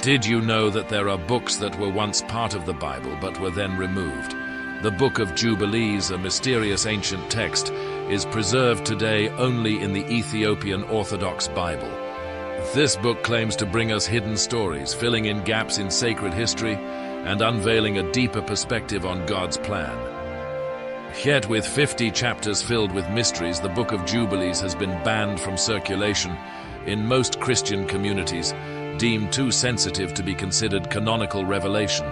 Did you know that there are books that were once part of the Bible but were then removed? The Book of Jubilees, a mysterious ancient text, is preserved today only in the Ethiopian Orthodox Bible. This book claims to bring us hidden stories, filling in gaps in sacred history and unveiling a deeper perspective on God's plan. Yet with 50 chapters filled with mysteries, the Book of Jubilees has been banned from circulation in most Christian communities, deemed too sensitive to be considered canonical revelation.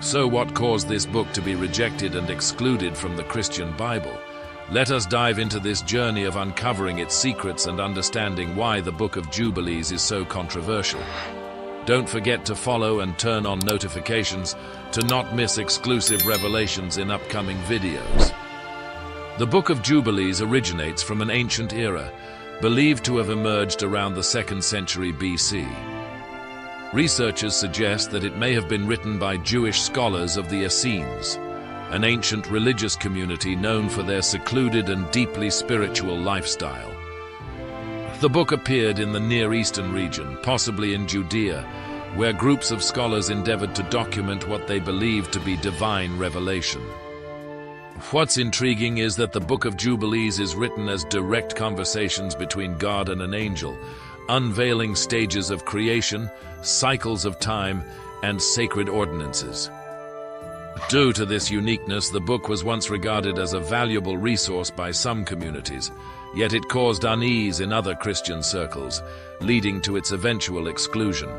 So what caused this book to be rejected and excluded from the Christian Bible? Let us dive into this journey of uncovering its secrets and understanding why the Book of Jubilees is so controversial. Don't forget to follow and turn on notifications to not miss exclusive revelations in upcoming videos. The Book of Jubilees originates from an ancient era, believed to have emerged around the 2nd century B.C. Researchers suggest that it may have been written by Jewish scholars of the Essenes, an ancient religious community known for their secluded and deeply spiritual lifestyle. The book appeared in the Near Eastern region, possibly in Judea, where groups of scholars endeavored to document what they believed to be divine revelation. What's intriguing is that the Book of Jubilees is written as direct conversations between God and an angel, unveiling stages of creation, cycles of time, and sacred ordinances. Due to this uniqueness, the book was once regarded as a valuable resource by some communities, yet it caused unease in other Christian circles, leading to its eventual exclusion.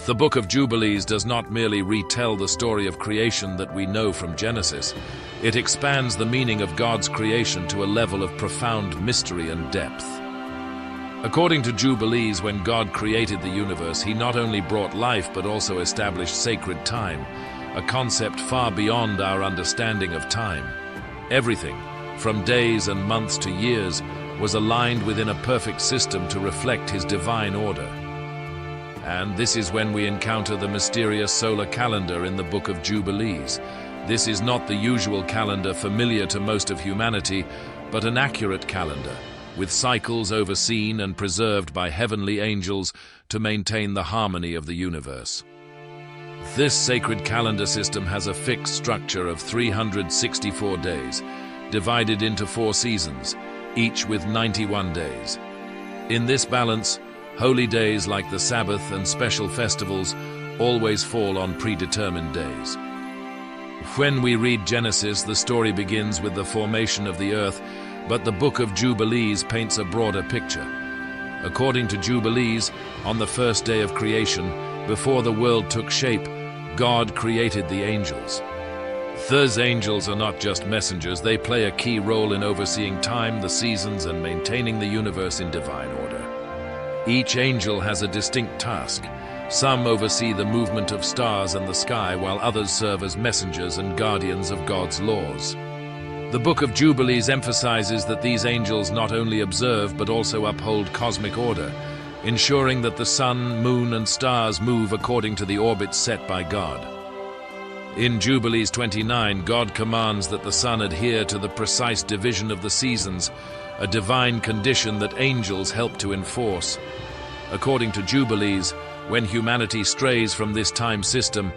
The Book of Jubilees does not merely retell the story of creation that we know from Genesis. It expands the meaning of God's creation to a level of profound mystery and depth. According to Jubilees, when God created the universe, he not only brought life but also established sacred time, a concept far beyond our understanding of time. Everything, from days and months to years, was aligned within a perfect system to reflect his divine order. And this is when we encounter the mysterious solar calendar in the Book of Jubilees. This is not the usual calendar familiar to most of humanity, but an accurate calendar, with cycles overseen and preserved by heavenly angels to maintain the harmony of the universe. This sacred calendar system has a fixed structure of 364 days, divided into 4 seasons, each with 91 days. In this balance, holy days like the Sabbath and special festivals always fall on predetermined days. When we read Genesis, the story begins with the formation of the earth, but the Book of Jubilees paints a broader picture. According to Jubilees, on the first day of creation, before the world took shape, God created the angels. Those angels are not just messengers, they play a key role in overseeing time, the seasons, and maintaining the universe in divine order. Each angel has a distinct task. Some oversee the movement of stars and the sky, while others serve as messengers and guardians of God's laws. The Book of Jubilees emphasizes that these angels not only observe but also uphold cosmic order, ensuring that the sun, moon, and stars move according to the orbits set by God. In Jubilees 29, God commands that the sun adhere to the precise division of the seasons, a divine condition that angels help to enforce. According to Jubilees, when humanity strays from this time system,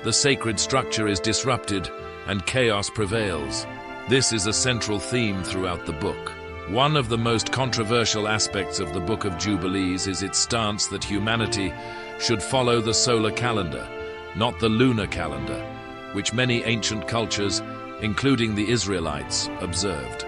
the sacred structure is disrupted and chaos prevails. This is a central theme throughout the book. One of the most controversial aspects of the Book of Jubilees is its stance that humanity should follow the solar calendar, not the lunar calendar, which many ancient cultures, including the Israelites, observed.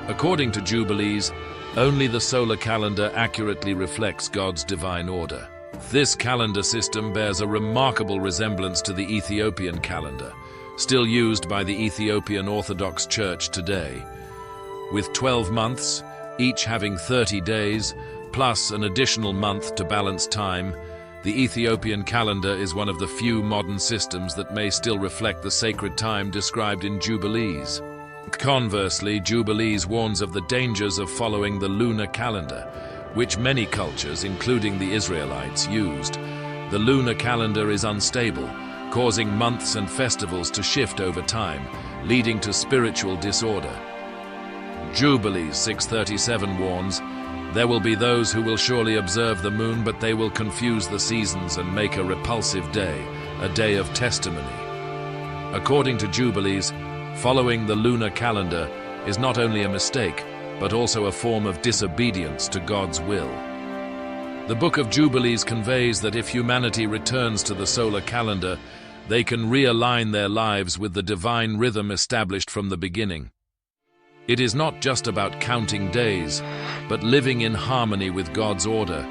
According to Jubilees, only the solar calendar accurately reflects God's divine order. This calendar system bears a remarkable resemblance to the Ethiopian calendar, still used by the Ethiopian Orthodox Church today. With 12 months, each having 30 days, plus an additional month to balance time, the Ethiopian calendar is one of the few modern systems that may still reflect the sacred time described in Jubilees. Conversely, Jubilees warns of the dangers of following the lunar calendar, which many cultures, including the Israelites, used. The lunar calendar is unstable, causing months and festivals to shift over time, leading to spiritual disorder. Jubilees 637 warns, There will be those who will surely observe the moon, but they will confuse the seasons and make a repulsive day, a day of testimony. According to Jubilees, following the lunar calendar is not only a mistake, but also a form of disobedience to God's will. The Book of Jubilees conveys that if humanity returns to the solar calendar, they can realign their lives with the divine rhythm established from the beginning. It is not just about counting days, but living in harmony with God's order,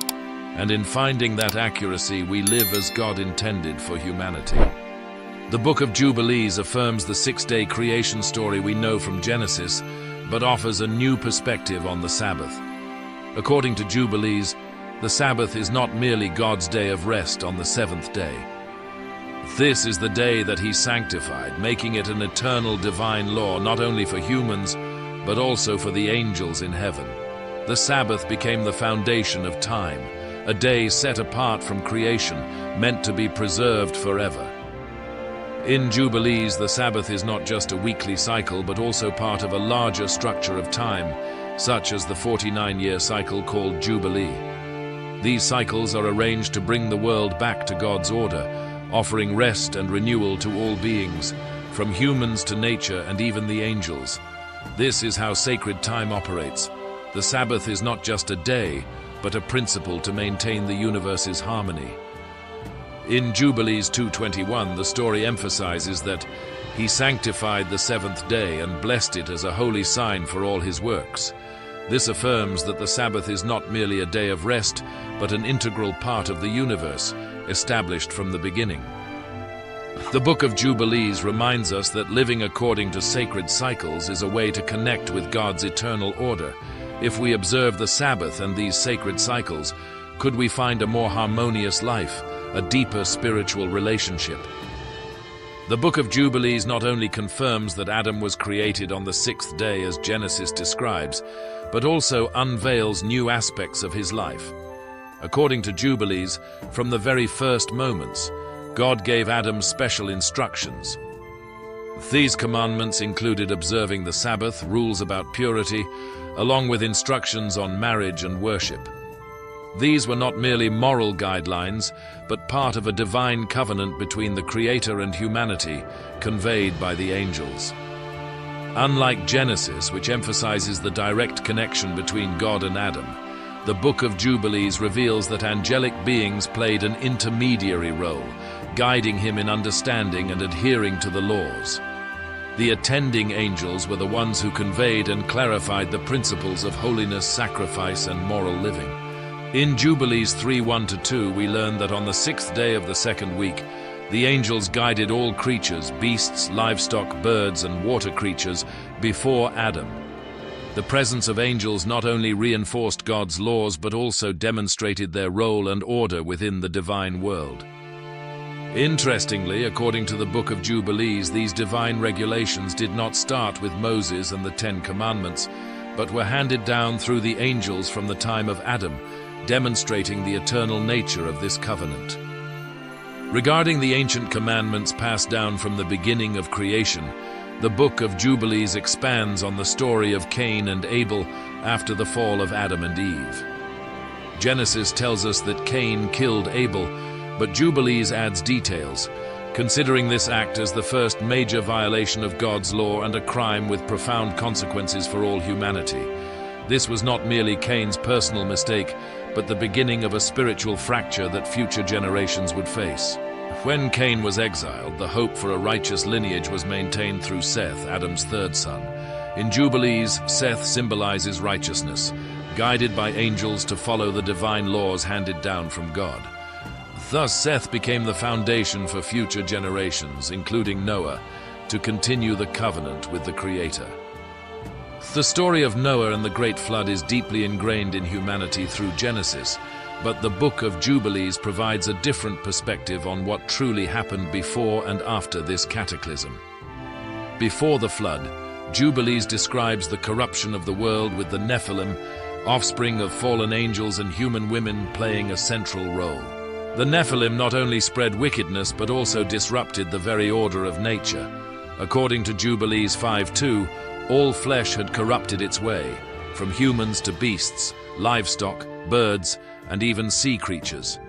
and in finding that accuracy, we live as God intended for humanity. The Book of Jubilees affirms the six-day creation story we know from Genesis, but offers a new perspective on the Sabbath. According to Jubilees, the Sabbath is not merely God's day of rest on the seventh day. This is the day that He sanctified, making it an eternal divine law not only for humans, but also for the angels in heaven. The Sabbath became the foundation of time, a day set apart from creation, meant to be preserved forever. In Jubilees, the Sabbath is not just a weekly cycle, but also part of a larger structure of time, such as the 49-year cycle called Jubilee. These cycles are arranged to bring the world back to God's order, offering rest and renewal to all beings, from humans to nature and even the angels. This is how sacred time operates. The Sabbath is not just a day, but a principle to maintain the universe's harmony. In Jubilees 2:21, the story emphasizes that He sanctified the seventh day and blessed it as a holy sign for all His works. This affirms that the Sabbath is not merely a day of rest, but an integral part of the universe, established from the beginning. The Book of Jubilees reminds us that living according to sacred cycles is a way to connect with God's eternal order. If we observe the Sabbath and these sacred cycles, could we find a more harmonious life, a deeper spiritual relationship? The Book of Jubilees not only confirms that Adam was created on the sixth day as Genesis describes, but also unveils new aspects of his life. According to Jubilees, from the very first moments, God gave Adam special instructions. These commandments included observing the Sabbath, rules about purity, along with instructions on marriage and worship. These were not merely moral guidelines, but part of a divine covenant between the Creator and humanity, conveyed by the angels. Unlike Genesis, which emphasizes the direct connection between God and Adam, the Book of Jubilees reveals that angelic beings played an intermediary role, guiding him in understanding and adhering to the laws. The attending angels were the ones who conveyed and clarified the principles of holiness, sacrifice, and moral living. In Jubilees 3:1-2, we learn that on the sixth day of the second week, the angels guided all creatures, beasts, livestock, birds, and water creatures, before Adam. The presence of angels not only reinforced God's laws, but also demonstrated their role and order within the divine world. Interestingly, according to the Book of Jubilees, these divine regulations did not start with Moses and the Ten Commandments, but were handed down through the angels from the time of Adam, demonstrating the eternal nature of this covenant. Regarding the ancient commandments passed down from the beginning of creation, the Book of Jubilees expands on the story of Cain and Abel after the fall of Adam and Eve. Genesis tells us that Cain killed Abel, but Jubilees adds details, considering this act as the first major violation of God's law and a crime with profound consequences for all humanity. This was not merely Cain's personal mistake, but the beginning of a spiritual fracture that future generations would face. When Cain was exiled, the hope for a righteous lineage was maintained through Seth, Adam's third son. In Jubilees, Seth symbolizes righteousness, guided by angels to follow the divine laws handed down from God. Thus, Seth became the foundation for future generations, including Noah, to continue the covenant with the Creator. The story of Noah and the Great Flood is deeply ingrained in humanity through Genesis, but the Book of Jubilees provides a different perspective on what truly happened before and after this cataclysm. Before the flood, Jubilees describes the corruption of the world, with the Nephilim, offspring of fallen angels and human women, playing a central role. The Nephilim not only spread wickedness but also disrupted the very order of nature. According to Jubilees 5:2, all flesh had corrupted its way. from humans to beasts, livestock, birds, and even sea creatures.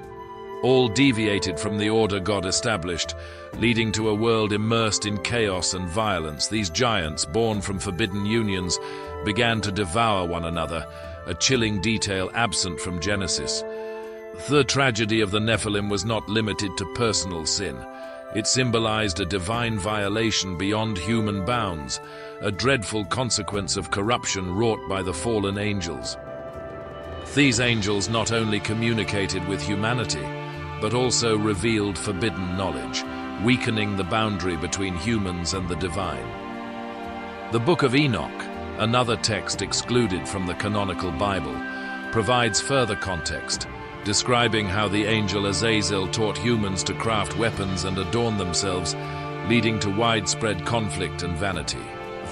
All deviated from the order God established, leading to a world immersed in chaos and violence. These giants, born from forbidden unions, began to devour one another, a chilling detail absent from Genesis. The tragedy of the Nephilim was not limited to personal sin. It symbolized a divine violation beyond human bounds, a dreadful consequence of corruption wrought by the fallen angels. These angels not only communicated with humanity, but also revealed forbidden knowledge, weakening the boundary between humans and the divine. The Book of Enoch, another text excluded from the canonical Bible, provides further context, describing how the angel Azazel taught humans to craft weapons and adorn themselves, leading to widespread conflict and vanity.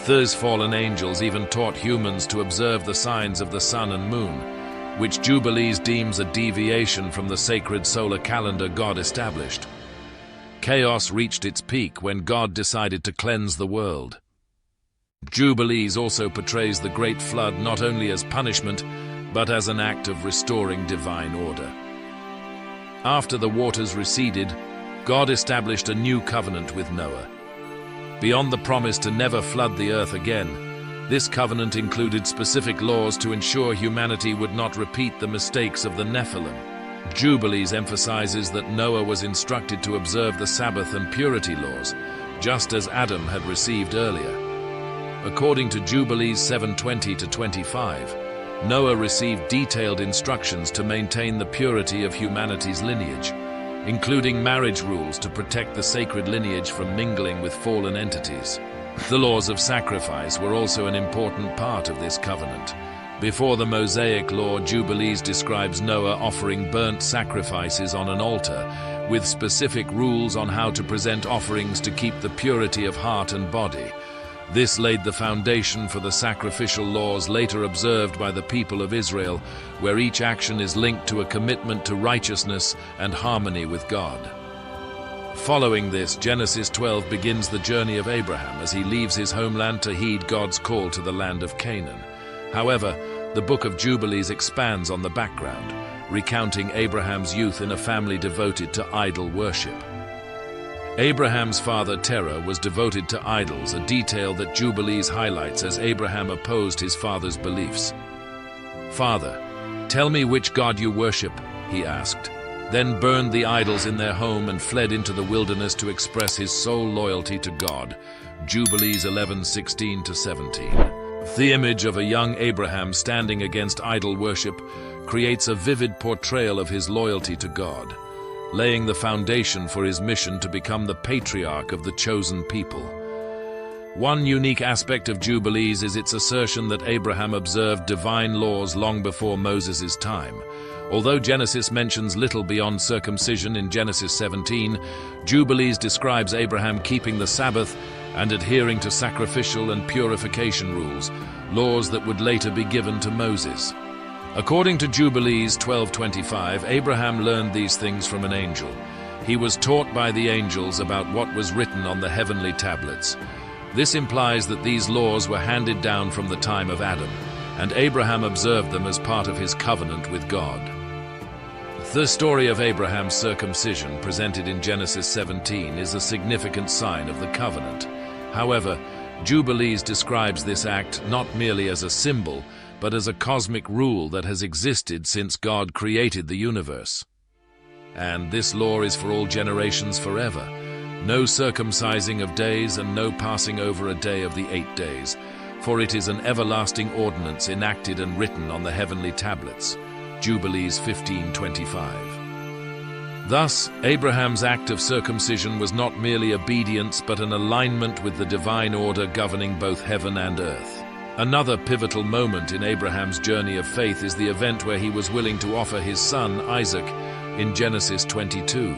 These fallen angels even taught humans to observe the signs of the sun and moon, which Jubilees deems a deviation from the sacred solar calendar God established. Chaos reached its peak when God decided to cleanse the world. Jubilees also portrays the Great Flood not only as punishment, but as an act of restoring divine order. After the waters receded, God established a new covenant with Noah. Beyond the promise to never flood the earth again, this covenant included specific laws to ensure humanity would not repeat the mistakes of the Nephilim. Jubilees emphasizes that Noah was instructed to observe the Sabbath and purity laws, just as Adam had received earlier. According to Jubilees 7:20-25, Noah received detailed instructions to maintain the purity of humanity's lineage, including marriage rules to protect the sacred lineage from mingling with fallen entities. The laws of sacrifice were also an important part of this covenant. Before the Mosaic law, Jubilees describes Noah offering burnt sacrifices on an altar, with specific rules on how to present offerings to keep the purity of heart and body. This laid the foundation for the sacrificial laws later observed by the people of Israel, where each action is linked to a commitment to righteousness and harmony with God. Following this, Genesis 12 begins the journey of Abraham as he leaves his homeland to heed God's call to the land of Canaan. However, the Book of Jubilees expands on the background, recounting Abraham's youth in a family devoted to idol worship. Abraham's father Terah was devoted to idols, a detail that Jubilees highlights as Abraham opposed his father's beliefs. "Father, tell me which God you worship," he asked, then burned the idols in their home and fled into the wilderness to express his sole loyalty to God. Jubilees 11:16-17. The image of a young Abraham standing against idol worship creates a vivid portrayal of his loyalty to God, laying the foundation for his mission to become the patriarch of the chosen people. One unique aspect of Jubilees is its assertion that Abraham observed divine laws long before Moses' time. Although Genesis mentions little beyond circumcision in Genesis 17, Jubilees describes Abraham keeping the Sabbath and adhering to sacrificial and purification rules, laws that would later be given to Moses. According to Jubilees 12:25, Abraham learned these things from an angel. He was taught by the angels about what was written on the heavenly tablets. This implies that these laws were handed down from the time of Adam, and Abraham observed them as part of his covenant with God. The story of Abraham's circumcision, presented in Genesis 17, is a significant sign of the covenant. However, Jubilees describes this act not merely as a symbol, but as a cosmic rule that has existed since God created the universe. And this law is for all generations forever. No circumcising of days and no passing over a day of the 8 days, for it is an everlasting ordinance enacted and written on the heavenly tablets. Jubilees 15:25. Thus, Abraham's act of circumcision was not merely obedience but an alignment with the divine order governing both heaven and earth. Another pivotal moment in Abraham's journey of faith is the event where he was willing to offer his son, Isaac, in Genesis 22.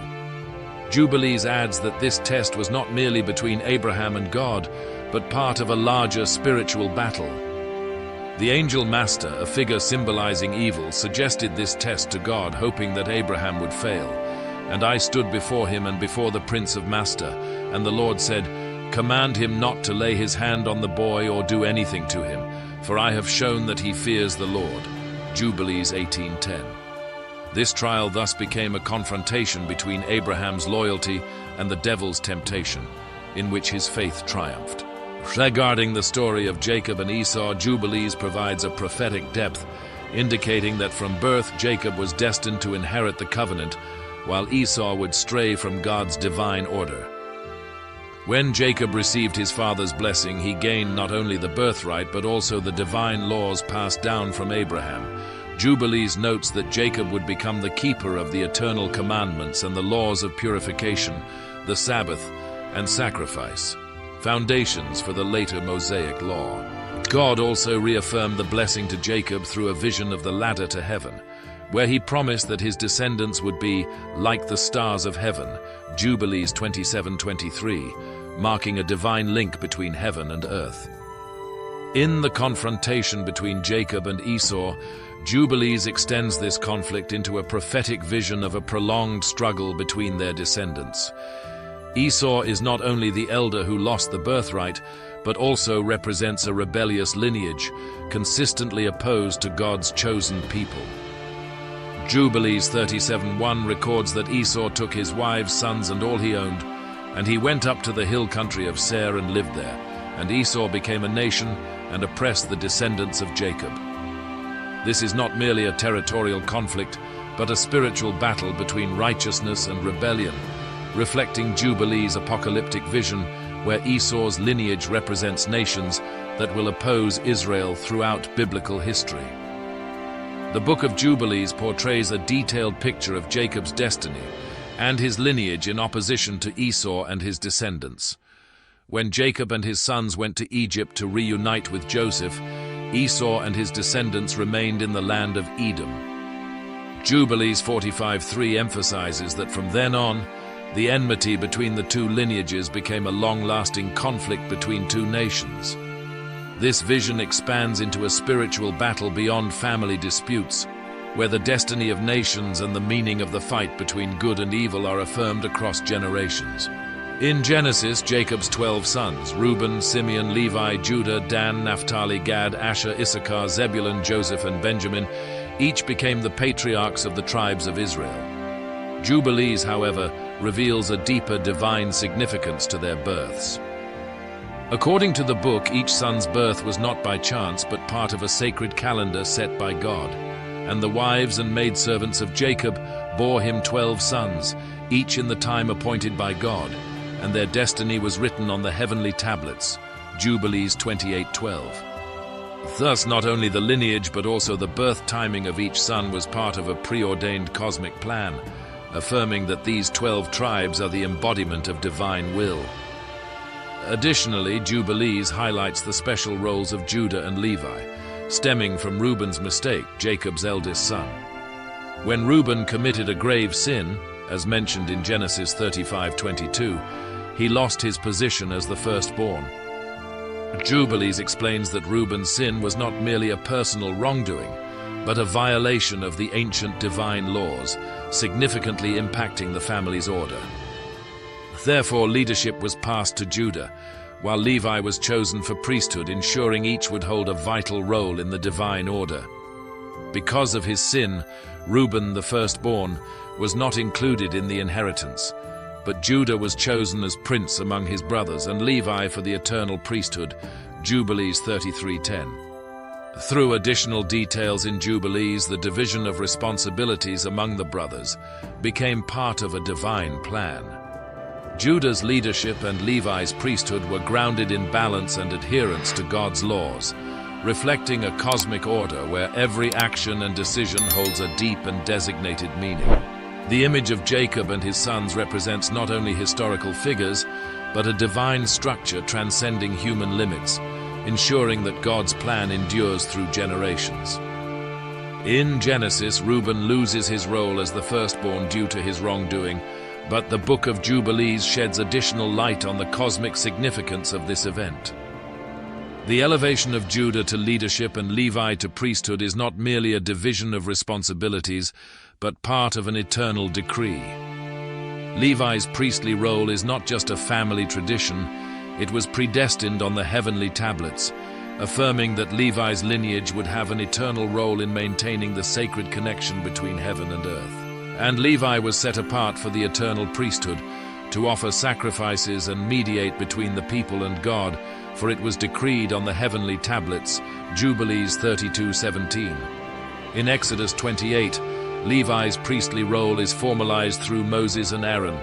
Jubilees adds that this test was not merely between Abraham and God, but part of a larger spiritual battle. The angel master, a figure symbolizing evil, suggested this test to God, hoping that Abraham would fail. "And I stood before him and before the prince of master, and the Lord said, 'Command him not to lay his hand on the boy or do anything to him, for I have shown that he fears the Lord. Jubilees 18:10. This trial thus became a confrontation between Abraham's loyalty and the devil's temptation, in which his faith triumphed. Regarding the story of Jacob and Esau, Jubilees provides a prophetic depth, indicating that from birth Jacob was destined to inherit the covenant, while Esau would stray from God's divine order. When Jacob received his father's blessing, he gained not only the birthright but also the divine laws passed down from Abraham. Jubilees notes that Jacob would become the keeper of the eternal commandments and the laws of purification, the Sabbath, and sacrifice, foundations for the later Mosaic law. God also reaffirmed the blessing to Jacob through a vision of the ladder to heaven, where he promised that his descendants would be like the stars of heaven, Jubilees 27:23, marking a divine link between heaven and earth. In the confrontation between Jacob and Esau, Jubilees extends this conflict into a prophetic vision of a prolonged struggle between their descendants. Esau is not only the elder who lost the birthright, but also represents a rebellious lineage, consistently opposed to God's chosen people. Jubilees 37:1 records that Esau took his wives, sons, and all he owned, and he went up to the hill country of Seir and lived there, and Esau became a nation and oppressed the descendants of Jacob. This is not merely a territorial conflict, but a spiritual battle between righteousness and rebellion, reflecting Jubilees' apocalyptic vision where Esau's lineage represents nations that will oppose Israel throughout biblical history. The Book of Jubilees portrays a detailed picture of Jacob's destiny and his lineage in opposition to Esau and his descendants. When Jacob and his sons went to Egypt to reunite with Joseph, Esau and his descendants remained in the land of Edom. Jubilees 45:3 emphasizes that from then on, the enmity between the two lineages became a long-lasting conflict between two nations. This vision expands into a spiritual battle beyond family disputes, where the destiny of nations and the meaning of the fight between good and evil are affirmed across generations. In Genesis, Jacob's 12 sons, Reuben, Simeon, Levi, Judah, Dan, Naphtali, Gad, Asher, Issachar, Zebulun, Joseph, and Benjamin, each became the patriarchs of the tribes of Israel. Jubilees, however, reveals a deeper divine significance to their births. According to the book, each son's birth was not by chance, but part of a sacred calendar set by God. And the wives and maidservants of Jacob bore him 12 sons, each in the time appointed by God, and their destiny was written on the heavenly tablets. Jubilees 28:12. Thus, not only the lineage, but also the birth timing of each son was part of a preordained cosmic plan, affirming that these 12 tribes are the embodiment of divine will. Additionally, Jubilees highlights the special roles of Judah and Levi, stemming from Reuben's mistake, Jacob's eldest son. When Reuben committed a grave sin, as mentioned in Genesis 35:22, he lost his position as the firstborn. Jubilees explains that Reuben's sin was not merely a personal wrongdoing, but a violation of the ancient divine laws, significantly impacting the family's order. Therefore, leadership was passed to Judah, while Levi was chosen for priesthood, ensuring each would hold a vital role in the divine order. Because of his sin, Reuben, the firstborn, was not included in the inheritance, but Judah was chosen as prince among his brothers, and Levi for the eternal priesthood, Jubilees 33:10. Through additional details in Jubilees, the division of responsibilities among the brothers became part of a divine plan. Judah's leadership and Levi's priesthood were grounded in balance and adherence to God's laws, reflecting a cosmic order where every action and decision holds a deep and designated meaning. The image of Jacob and his sons represents not only historical figures, but a divine structure transcending human limits, ensuring that God's plan endures through generations. In Genesis, Reuben loses his role as the firstborn due to his wrongdoing, but the Book of Jubilees sheds additional light on the cosmic significance of this event. The elevation of Judah to leadership and Levi to priesthood is not merely a division of responsibilities, but part of an eternal decree. Levi's priestly role is not just a family tradition, it was predestined on the heavenly tablets, affirming that Levi's lineage would have an eternal role in maintaining the sacred connection between heaven and earth. And Levi was set apart for the eternal priesthood, to offer sacrifices and mediate between the people and God, for it was decreed on the heavenly tablets, Jubilees 32:17. In Exodus 28, Levi's priestly role is formalized through Moses and Aaron,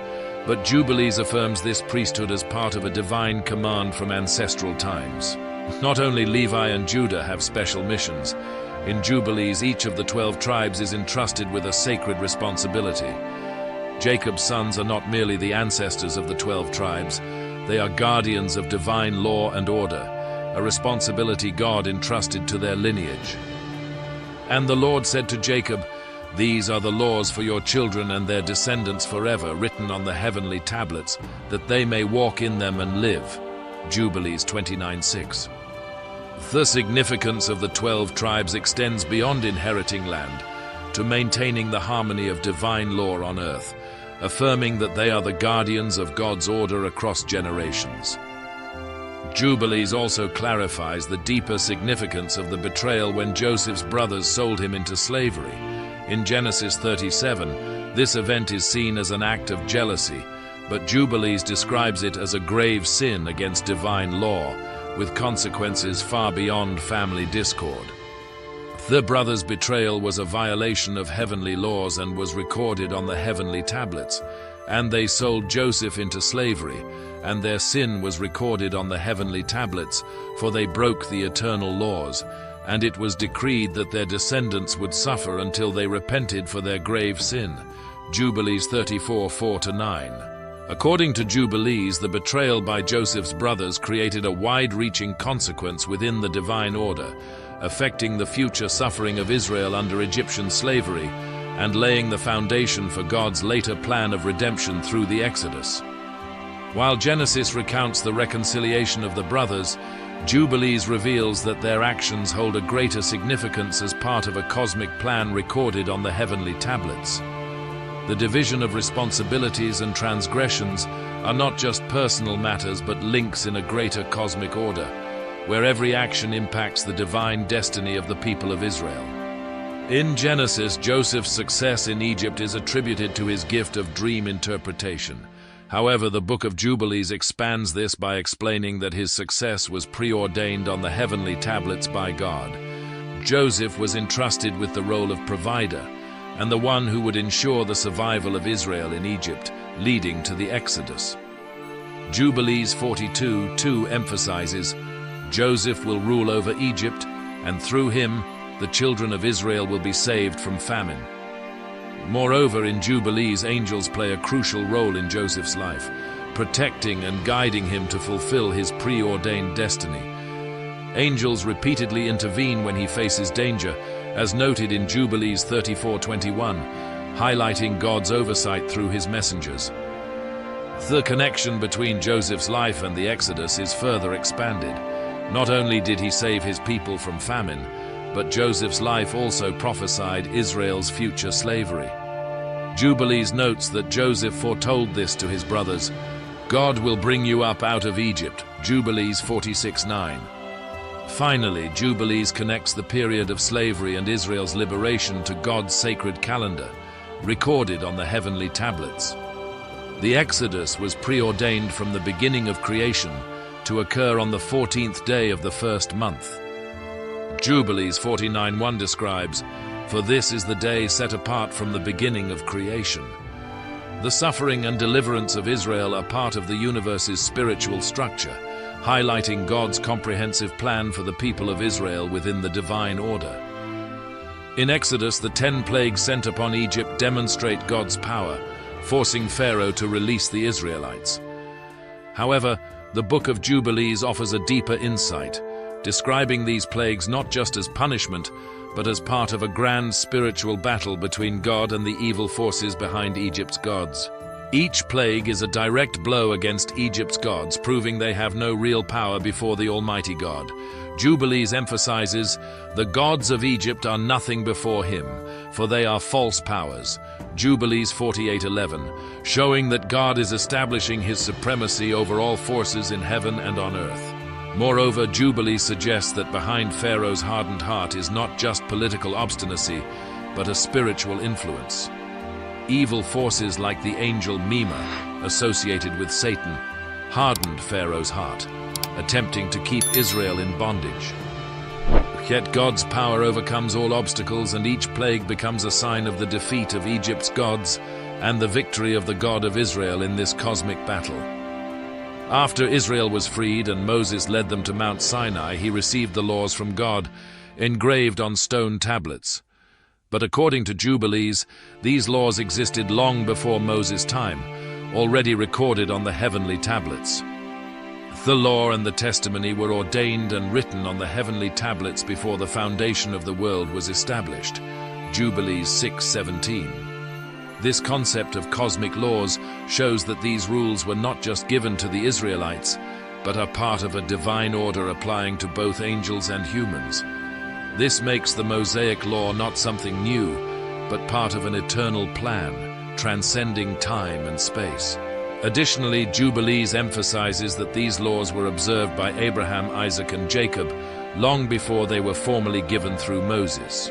but Jubilees affirms this priesthood as part of a divine command from ancestral times. Not only Levi and Judah have special missions. In Jubilees, each of the 12 tribes is entrusted with a sacred responsibility. Jacob's sons are not merely the ancestors of the 12 tribes, they are guardians of divine law and order, a responsibility God entrusted to their lineage. And the Lord said to Jacob, "These are the laws for your children and their descendants forever, written on the heavenly tablets, that they may walk in them and live." Jubilees 29:6. The significance of the 12 tribes extends beyond inheriting land to maintaining the harmony of divine law on earth, affirming that they are the guardians of God's order across generations. Jubilees also clarifies the deeper significance of the betrayal when Joseph's brothers sold him into slavery. In Genesis 37, this event is seen as an act of jealousy, but Jubilees describes it as a grave sin against divine law, with consequences far beyond family discord. The brothers' betrayal was a violation of heavenly laws and was recorded on the heavenly tablets, and they sold Joseph into slavery, and their sin was recorded on the heavenly tablets, for they broke the eternal laws, and it was decreed that their descendants would suffer until they repented for their grave sin. Jubilees 34:4-9. According to Jubilees, the betrayal by Joseph's brothers created a wide-reaching consequence within the divine order, affecting the future suffering of Israel under Egyptian slavery and laying the foundation for God's later plan of redemption through the Exodus. While Genesis recounts the reconciliation of the brothers, Jubilees reveals that their actions hold a greater significance as part of a cosmic plan recorded on the heavenly tablets. The division of responsibilities and transgressions are not just personal matters but links in a greater cosmic order, where every action impacts the divine destiny of the people of Israel. In Genesis, Joseph's success in Egypt is attributed to his gift of dream interpretation. However, the Book of Jubilees expands this by explaining that his success was preordained on the heavenly tablets by God. Joseph was entrusted with the role of provider, and the one who would ensure the survival of Israel in Egypt, leading to the Exodus. Jubilees 42:2 emphasizes, Joseph will rule over Egypt, and through him, the children of Israel will be saved from famine. Moreover, in Jubilees, angels play a crucial role in Joseph's life, protecting and guiding him to fulfill his preordained destiny. Angels repeatedly intervene when he faces danger, as noted in Jubilees 34:21, highlighting God's oversight through his messengers. The connection between Joseph's life and the Exodus is further expanded. Not only did he save his people from famine, but Joseph's life also prophesied Israel's future slavery. Jubilees notes that Joseph foretold this to his brothers, "God will bring you up out of Egypt," Jubilees 46:9. Finally, Jubilees connects the period of slavery and Israel's liberation to God's sacred calendar, recorded on the heavenly tablets. The Exodus was preordained from the beginning of creation to occur on the 14th day of the first month. Jubilees 49:1 describes, "For this is the day set apart from the beginning of creation." The suffering and deliverance of Israel are part of the universe's spiritual structure, highlighting God's comprehensive plan for the people of Israel within the divine order. In Exodus, the 10 plagues sent upon Egypt demonstrate God's power, forcing Pharaoh to release the Israelites. However, the Book of Jubilees offers a deeper insight, describing these plagues not just as punishment, but as part of a grand spiritual battle between God and the evil forces behind Egypt's gods. Each plague is a direct blow against Egypt's gods, proving they have no real power before the Almighty God. Jubilees emphasizes, "The gods of Egypt are nothing before him, for they are false powers." Jubilees 48:11, showing that God is establishing his supremacy over all forces in heaven and on earth. Moreover, Jubilees suggests that behind Pharaoh's hardened heart is not just political obstinacy, but a spiritual influence. Evil forces like the angel Mima, associated with Satan, hardened Pharaoh's heart, attempting to keep Israel in bondage. Yet God's power overcomes all obstacles, and each plague becomes a sign of the defeat of Egypt's gods and the victory of the God of Israel in this cosmic battle. After Israel was freed and Moses led them to Mount Sinai, he received the laws from God, engraved on stone tablets. But according to Jubilees, these laws existed long before Moses' time, already recorded on the heavenly tablets. The law and the testimony were ordained and written on the heavenly tablets before the foundation of the world was established. Jubilees 6:17. This concept of cosmic laws shows that these rules were not just given to the Israelites, but are part of a divine order applying to both angels and humans. This makes the Mosaic law not something new, but part of an eternal plan, transcending time and space. Additionally, Jubilees emphasizes that these laws were observed by Abraham, Isaac, and Jacob long before they were formally given through Moses.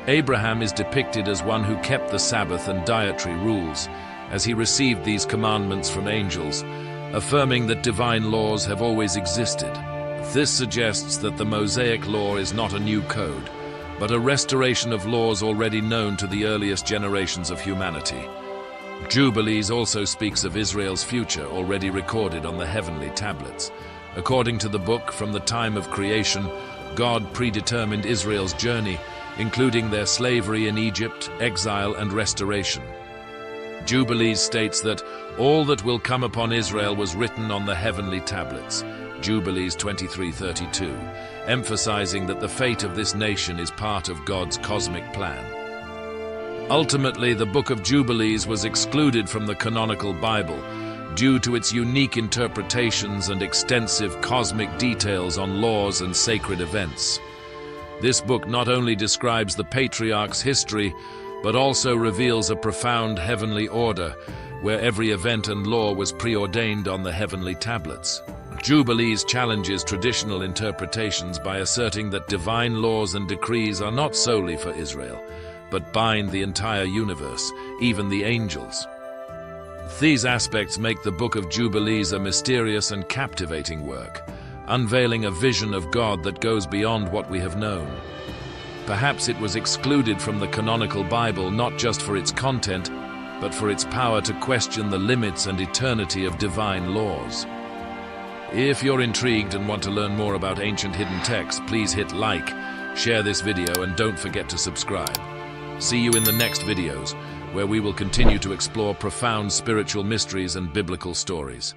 Abraham is depicted as one who kept the Sabbath and dietary rules, as he received these commandments from angels, affirming that divine laws have always existed. This suggests that the Mosaic law is not a new code, but a restoration of laws already known to the earliest generations of humanity. Jubilees also speaks of Israel's future, already recorded on the heavenly tablets. According to the book, from the time of creation, God predetermined Israel's journey, including their slavery in Egypt, exile, and restoration. Jubilees states that all that will come upon Israel was written on the heavenly tablets. Jubilees 23:32, emphasizing that the fate of this nation is part of God's cosmic plan. Ultimately, the Book of Jubilees was excluded from the canonical Bible due to its unique interpretations and extensive cosmic details on laws and sacred events. This book not only describes the patriarchs' history, but also reveals a profound heavenly order, where every event and law was preordained on the heavenly tablets. Jubilees challenges traditional interpretations by asserting that divine laws and decrees are not solely for Israel, but bind the entire universe, even the angels. These aspects make the Book of Jubilees a mysterious and captivating work, unveiling a vision of God that goes beyond what we have known. Perhaps it was excluded from the canonical Bible not just for its content, but for its power to question the limits and eternity of divine laws. If you're intrigued and want to learn more about ancient hidden texts, please hit like, share this video, and don't forget to subscribe. See you in the next videos, where we will continue to explore profound spiritual mysteries and biblical stories.